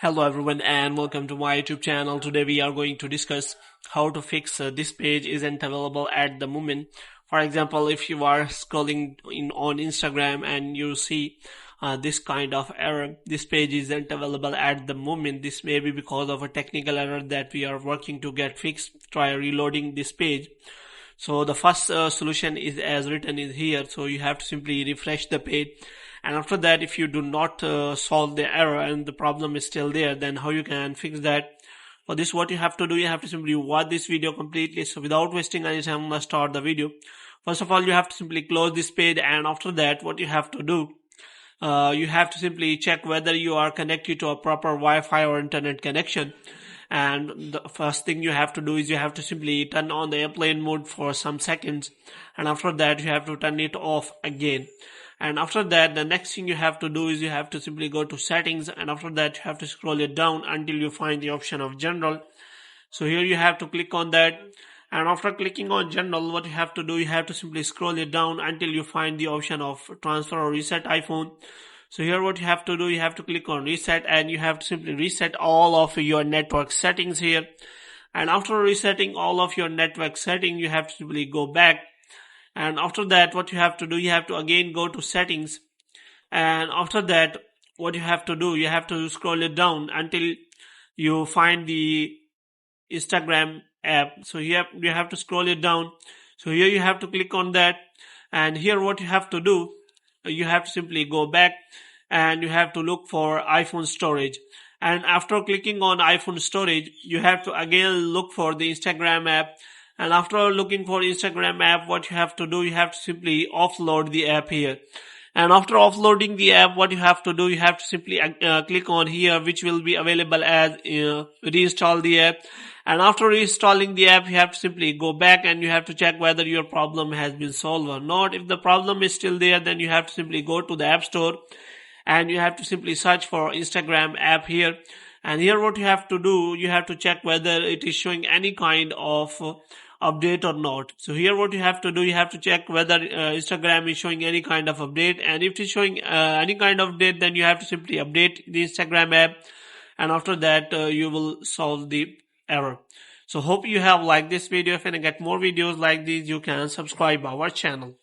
Hello everyone and welcome to my YouTube channel. Today we are going to discuss how to fix this page isn't available at the moment. For example, if you are scrolling on Instagram and you see this kind of error, this page isn't available at the moment. This may be because of a technical error that we are working to get fixed. Try reloading this page. So the first solution is as written is here. So you have to simply refresh the page, and after that, if you do not solve the error and the problem is still there, then how you can fix that? For this, what you have to do, you have to simply watch this video completely. So without wasting any time, let's start the video. First of all, you have to simply close this page, and after that, what you have to do, you have to simply check whether you are connected to a proper Wi-Fi or internet connection. And the first thing you have to do is you have to simply turn on the airplane mode for some seconds, and after that you have to turn it off again. And after that, the next thing you have to do is you have to simply go to settings, and after that you have to scroll it down until you find the option of general. So here you have to click on that, and after clicking on general, what you have to do, you have to simply scroll it down until you find the option of transfer or reset iPhone. So here what you have to do, you have to click on reset, and you have to simply reset all of your network settings here. And after resetting all of your network settings, you have to simply go back. And after that, what you have to do, you have to again go to settings. And after that, what you have to do, you have to scroll it down until you find the Instagram app. So here you have to scroll it down. So here you have to click on that. And here what you have to do, you have to simply go back and you have to look for iPhone storage. And after clicking on iPhone storage, you have to again look for the Instagram app. And after looking for Instagram app, what you have to do, you have to simply offload the app here. And after offloading the app, what you have to do, you have to simply click on here, which will be available as reinstall the app. And after reinstalling the app, you have to simply go back and you have to check whether your problem has been solved or not. If the problem is still there, then you have to simply go to the App Store and you have to simply search for Instagram app here. And here what you have to do, you have to check whether it is showing any kind of update or not. So here what you have to do, you have to check whether Instagram is showing any kind of update, and if it is showing any kind of update, then you have to simply update the Instagram app, and after that you will solve the error. So hope you have liked this video. If you want to get more videos like these, you can subscribe our channel.